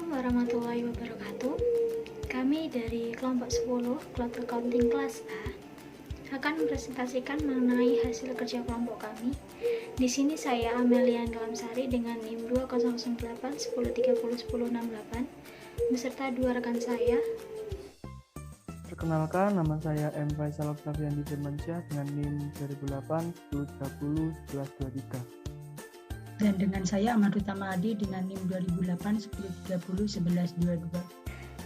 Assalamualaikum warahmatullahi wabarakatuh. Kami dari kelompok 10 Cloud Accounting kelas A akan mempresentasikan mengenai hasil kerja kelompok kami. Di sini saya Amelian Galamsari dengan NIM 2008 1030 1068 beserta dua rekan saya. Perkenalkan, nama saya M. Faisal Oktaviandi Firmansyah dengan NIM 2008 1030 1123. Dan dengan saya Ahmad Utama Adi dengan NIM 2008 1030 1122.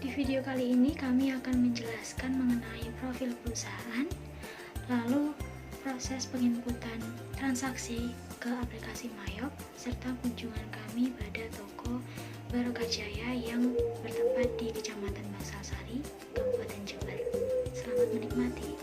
Di video kali ini kami akan menjelaskan mengenai profil perusahaan, lalu proses penginputan transaksi ke aplikasi Mayop, serta kunjungan kami pada toko Barokah Jaya yang bertempat di Kecamatan Bangsal-Sari, Kabupaten Jember. Selamat menikmati.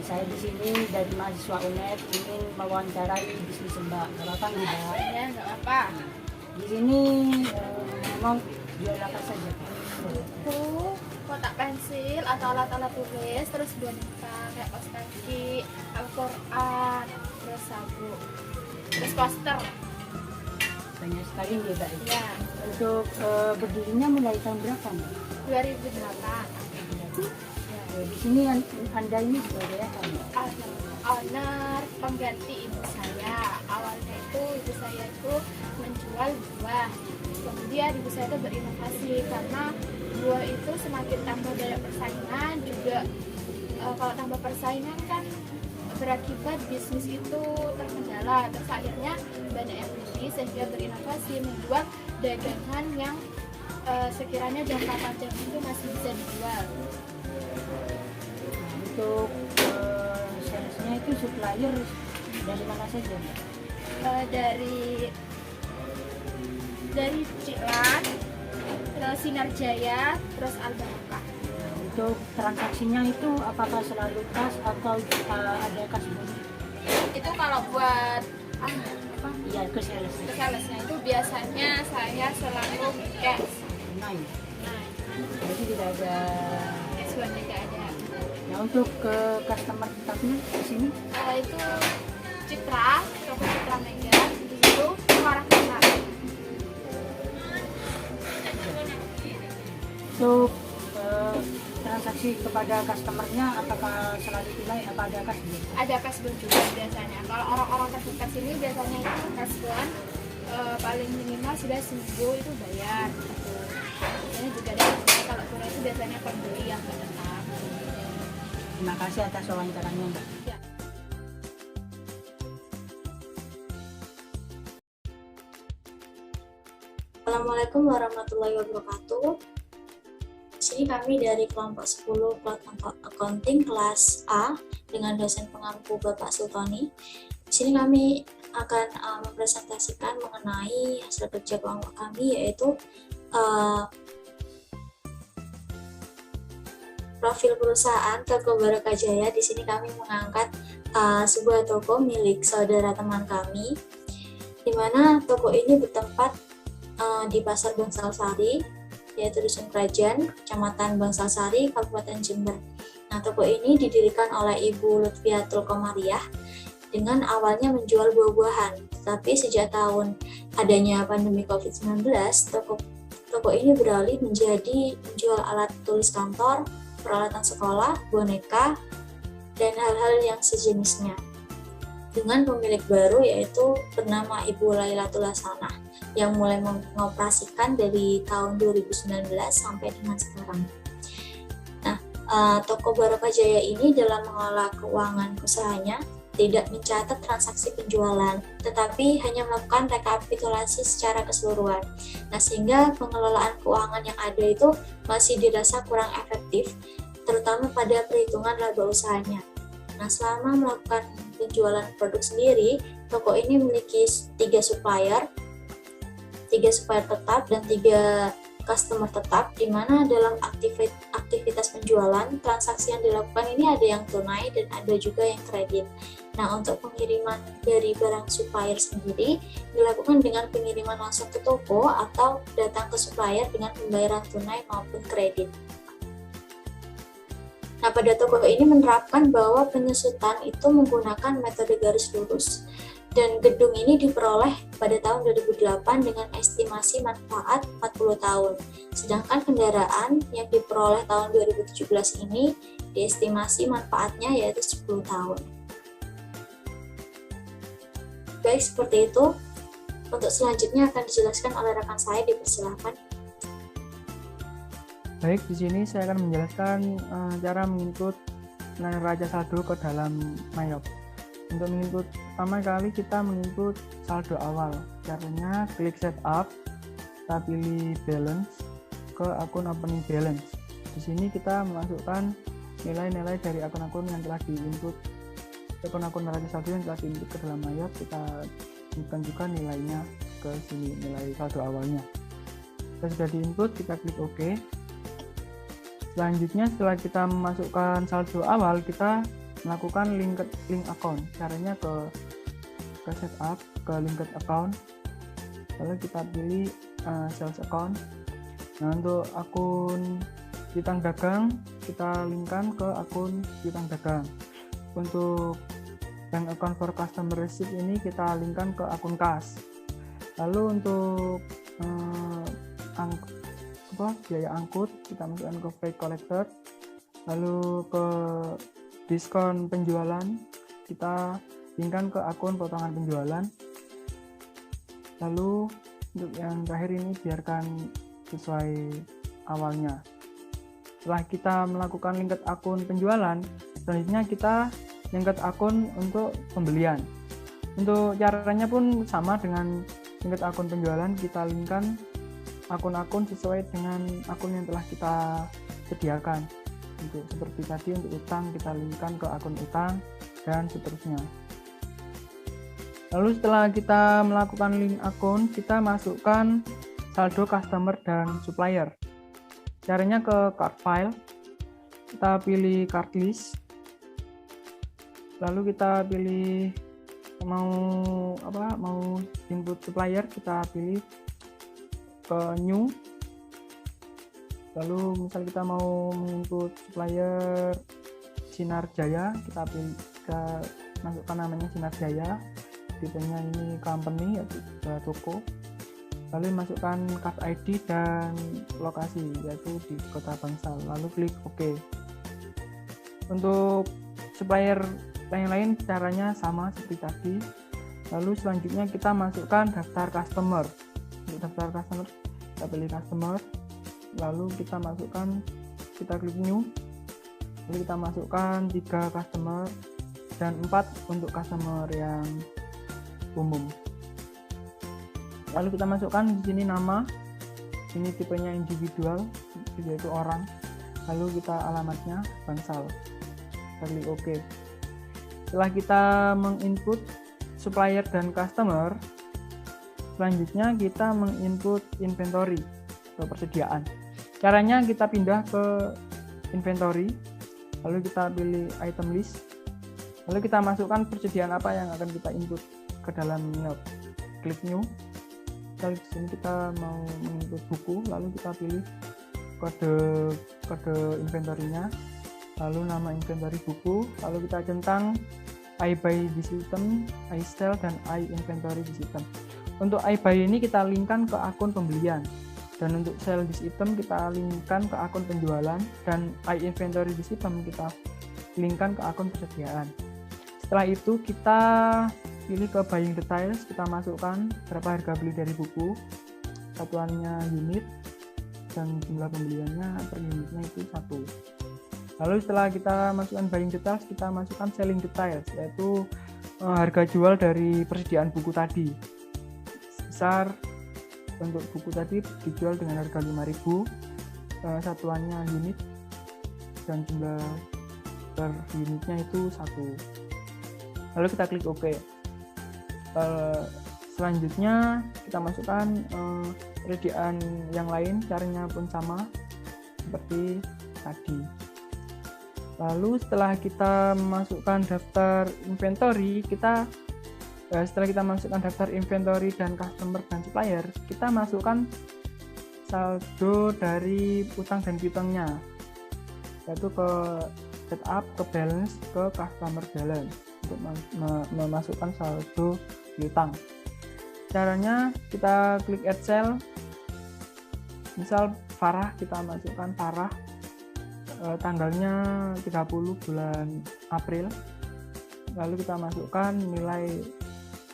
Saya di sini dari mahasiswa UNED ingin mewawancarai bisnis Mbak. Nggak apa-apa nih Mbak? Ya, nggak apa. Di sini memang jual apa saja? Itu kotak pensil atau alat-alat tulis, terus boneka kayak kaos kaki, Al-Quran, terus sabuk, terus poster. Banyak sekali nih Mbak. Ya, Untuk berdirinya mulai tahun berapa Mbak? 2008. Di sini Anda ini sebagai apa Mbak? Owner pengganti ibu saya. Awalnya itu ibu saya itu menjual buah. Kemudian ibu saya itu berinovasi karena buah itu semakin tambah banyak persaingan juga. Kalau tambah persaingan kan berakibat bisnis itu terkendala. Terus akhirnya banyak yang beli sehingga berinovasi membuat dagangan yang sekiranya jangka panjang itu masih bisa dijual. Untuk salesnya itu supplier dari mana saja Mbak? Dari Ciklan, terus Sinar Jaya, terus Al-Barokah. Untuk transaksinya itu apakah selalu kas atau ada kas bonus? Itu kalau buat Iya, ke sales. salesnya itu biasanya saya selalu cash. Naik. Nah, Jadi tidak ada. cash one tidak ada. Nah, untuk ke customer tetapnya di sini Itu Citra, toko Citra Mega, di situ Muara Besar. untuk transaksi kepada customernya apakah selalu tunai apa ada kas juga? Ada cash bond juga biasanya. Kalau orang-orang terdekat sini biasanya itu cash bond paling minimal sudah seminggu itu bayar. Gitu. Biasanya juga ada kalau kurang itu biasanya pembeli yang nggak tetap. Terima kasih atas wawancaranya Mbak. Ya. Assalamualaikum warahmatullahi wabarakatuh. Di sini kami dari kelompok 10 Cloud Accounting kelas A dengan dosen pengampu Bapak Sultoni. Di sini kami akan mempresentasikan mengenai hasil kerja kelompok kami, yaitu profil perusahaan Toko Barokah Jaya. Di sini kami mengangkat sebuah toko milik saudara teman kami, di mana toko ini bertempat di Pasar Bangsal-Sari, yaitu Dusun Kerajaan, Kecamatan Bangsal-Sari, Kabupaten Jember. Nah, toko ini didirikan oleh Ibu Lutfiatul Komariah dengan awalnya menjual buah-buahan. Tetapi sejak tahun adanya pandemi COVID-19, toko ini beralih menjadi menjual alat tulis kantor, peralatan sekolah, boneka, dan hal-hal yang sejenisnya. Dengan pemilik baru yaitu bernama Ibu Lailatul Hasanah. yang mulai mengoperasikan dari tahun 2019 sampai dengan sekarang. Nah, Toko Barokah Jaya ini dalam mengelola keuangan usahanya tidak mencatat transaksi penjualan, tetapi hanya melakukan rekapitulasi secara keseluruhan. Nah, sehingga pengelolaan keuangan yang ada itu masih dirasa kurang efektif, terutama pada perhitungan laba usahanya. Nah, selama melakukan penjualan produk sendiri, toko ini memiliki 3 supplier tetap dan 3 customer tetap, di mana dalam aktivitas penjualan, transaksi yang dilakukan ini ada yang tunai dan ada juga yang kredit. Nah, untuk pengiriman dari barang supplier sendiri dilakukan dengan pengiriman langsung ke toko atau datang ke supplier dengan pembayaran tunai maupun kredit. Nah, pada toko ini menerapkan bahwa penyusutan itu menggunakan metode garis lurus. Dan gedung ini diperoleh pada tahun 2008 dengan estimasi manfaat 40 tahun. Sedangkan kendaraan yang diperoleh tahun 2017 ini diestimasi manfaatnya yaitu 10 tahun. Baik, seperti itu. Untuk selanjutnya akan dijelaskan oleh rekan saya, dipersilakan. Baik, di sini saya akan menjelaskan cara menginput nilai raja saldo ke dalam Mayop. Untuk menginput pertama kali kita menginput saldo awal. Caranya klik setup, kita pilih balance ke akun opening balance. Di sini kita memasukkan nilai-nilai dari akun-akun yang telah diinput, akun-akun neraca saldo yang telah diinput ke dalam Mayop, kita inputkan juga nilainya ke sini, nilai saldo awalnya. Jika sudah diinput, kita klik OK. Selanjutnya setelah kita memasukkan saldo awal, kita melakukan link account. Caranya ke setup, ke linked account, lalu kita pilih sales account. Nah, untuk akun piutang dagang kita linkkan ke akun piutang dagang. Untuk bank account for customer receipt ini kita linkkan ke akun kas. Lalu untuk biaya angkut kita masukkan ke freight collector. Lalu ke diskon penjualan kita linkkan ke akun potongan penjualan. Lalu untuk yang terakhir ini biarkan sesuai awalnya. Setelah kita melakukan linked akun penjualan, selanjutnya kita linked akun untuk pembelian. Untuk caranya pun sama dengan linked akun penjualan, kita linkkan akun-akun sesuai dengan akun yang telah kita sediakan. Untuk seperti tadi, untuk utang kita linkkan ke akun utang dan seterusnya. Lalu setelah kita melakukan link akun, kita masukkan saldo customer dan supplier. Caranya ke card file, kita pilih card list, lalu kita pilih mau input supplier, kita pilih ke new. Lalu misal kita mau menginput supplier Sinar Jaya, kita pilih, kita masukkan namanya Sinar Jaya, tipenya ini company yaitu toko. Lalu masukkan card ID dan lokasi yaitu di Kota Bangsal, lalu klik OK. Untuk supplier yang lain caranya sama seperti tadi. Lalu selanjutnya kita masukkan daftar customer. Untuk daftar customer kita pilih customer, lalu kita masukkan, kita klik new, lalu kita masukkan 3 customer dan 4 untuk customer yang umum. Lalu kita masukkan di sini nama, ini tipenya individual yaitu orang, lalu kita alamatnya Bangsal, kita klik OK. Setelah kita menginput supplier dan customer, selanjutnya kita menginput inventory atau persediaan. Caranya kita pindah ke inventory, lalu kita pilih item list, lalu kita masukkan persediaan apa yang akan kita input ke dalam Mayop. Klik new. Lalu di sini kita mau menginput buku, lalu kita pilih kode inventory-nya, lalu nama inventory buku, lalu kita centang I buy this item, I sell, dan I inventory this item. Untuk I buy ini kita linkkan ke akun pembelian, dan untuk sell this item kita linkkan ke akun penjualan, dan I inventory this item kita linkkan ke akun persediaan. Setelah itu kita pilih ke buying details, kita masukkan berapa harga beli dari buku, satuannya unit, dan jumlah pembeliannya per unitnya itu 1. Lalu setelah kita masukkan buying details, kita masukkan selling details, yaitu harga jual dari persediaan buku tadi. Sebesar untuk buku tadi dijual dengan harga 5.000, satuannya unit, dan jumlah per unitnya itu 1. Lalu kita klik OK. Selanjutnya kita masukkan persediaan yang lain, caranya pun sama seperti tadi. Lalu setelah kita masukkan daftar inventory, setelah kita masukkan daftar inventory dan customer dan supplier, kita masukkan saldo dari utang dan piutangnya, yaitu ke setup, ke balance, ke customer balance untuk memasukkan saldo piutang. Caranya kita klik add cell, misal Farah, kita masukkan Farah, tanggalnya 30 bulan April, lalu kita masukkan nilai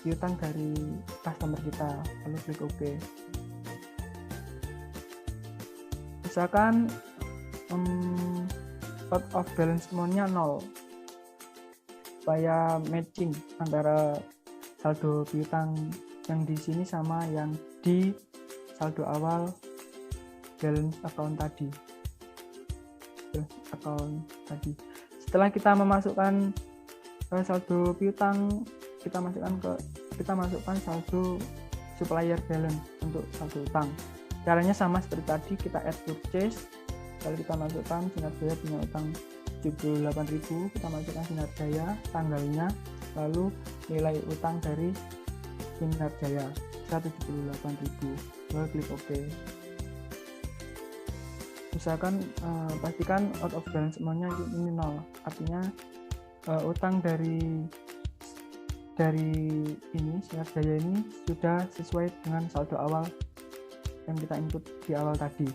piutang dari customer kita, lalu klik OK. Misalkan out of balance amount-nya 0, supaya matching antara saldo piutang yang di sini sama yang di saldo awal balance account tadi. Setelah kita memasukkan saldo piutang, kita masukkan saldo supplier balance untuk saldo utang. Caranya sama seperti tadi, kita add purchase, lalu kita masukkan Sinar Jaya punya utang 78.000, kita masukkan Sinar Jaya, tanggalnya, lalu nilai utang dari Sinar Jaya 178.000, lalu klik OK. Misalkan pastikan out of balance amount-nya ini 0, artinya utang dari ini Sinar Jaya ini sudah sesuai dengan saldo awal yang kita input di awal tadi.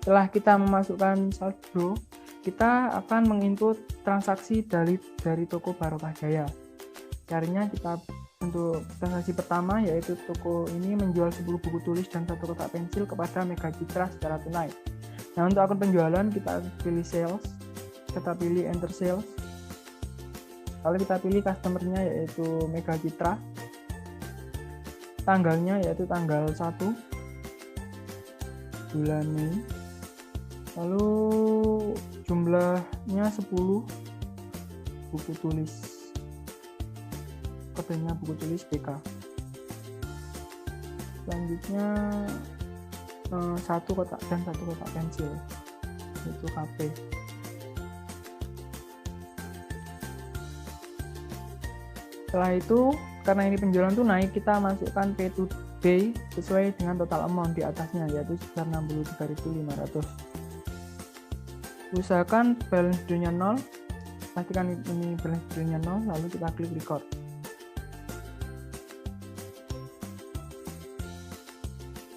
Setelah kita memasukkan saldo, kita akan menginput transaksi dari toko Barokah Jaya. Caranya kita untuk transaksi pertama, yaitu toko ini menjual 10 buku tulis dan 1 kotak pensil kepada Mega Citra secara tunai. Nah, untuk akun penjualan kita pilih sales, kita pilih enter sales, lalu kita pilih customernya yaitu Mega Citra, tanggalnya yaitu tanggal 1 bulan Mei, lalu jumlahnya 10 buku tulis, kodenya buku tulis BK. Selanjutnya 1 kotak dan 1 kotak pensil, itu KP. Setelah itu, karena ini penjualan tunai, kita masukkan pay to pay sesuai dengan total amount di atasnya, yaitu sebesar 63.500. Usahakan balance due-nya 0, pastikan ini balance due-nya 0, lalu kita klik record.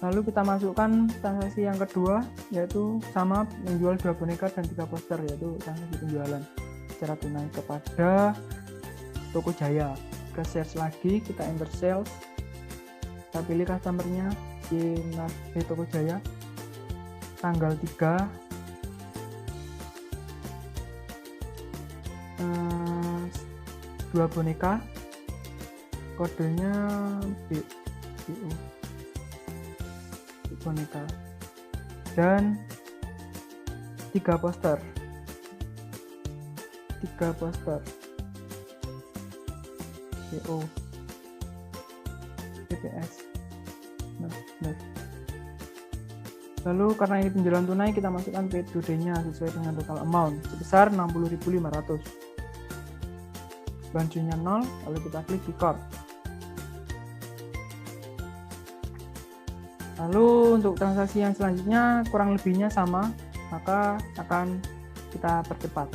Lalu kita masukkan transaksi yang kedua, yaitu sama menjual 2 boneka dan 3 poster, yaitu transaksi penjualan secara tunai kepada Toko Jaya. Ke sales lagi, kita enter sales, kita pilih customernya di Toko Jaya, tanggal 3 2 boneka, kodenya BU boneka, dan 3 poster PO PPS. Nah. Lalu karena ini penjualan tunai, kita masukkan pay to day-nya sesuai dengan total amount sebesar 60.500. Bancunya 0, lalu kita klik record. Lalu untuk transaksi yang selanjutnya kurang lebihnya sama, maka akan kita percepat.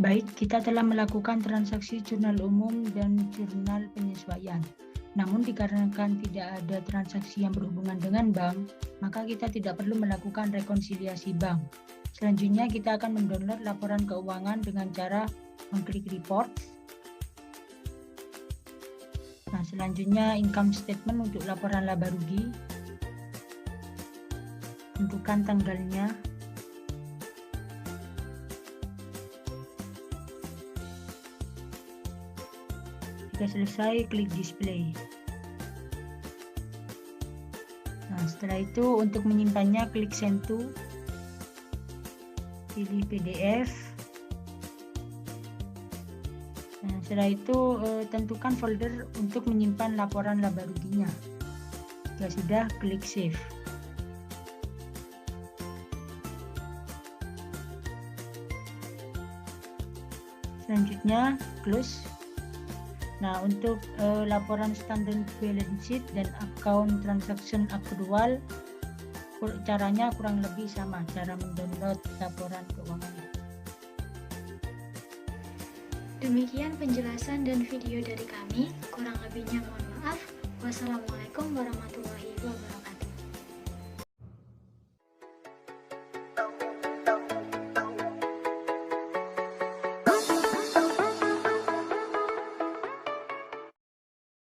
Baik, kita telah melakukan transaksi jurnal umum dan jurnal penyesuaian. Namun dikarenakan tidak ada transaksi yang berhubungan dengan bank, maka kita tidak perlu melakukan rekonsiliasi bank. Selanjutnya kita akan mendownload laporan keuangan dengan cara mengklik report. Nah, selanjutnya income statement untuk laporan laba rugi. Tentukan tanggalnya. Jika selesai, klik display. Nah, setelah itu untuk menyimpannya klik send to, pilih PDF. Nah, setelah itu tentukan folder untuk menyimpan laporan laba ruginya. Jika sudah, klik save. Selanjutnya close. Nah, untuk laporan standard balance sheet dan account transaction accrual, caranya kurang lebih sama, cara mendownload laporan keuangan. Demikian penjelasan dan video dari kami. Kurang lebihnya mohon maaf. Wassalamualaikum warahmatullahi wabarakatuh.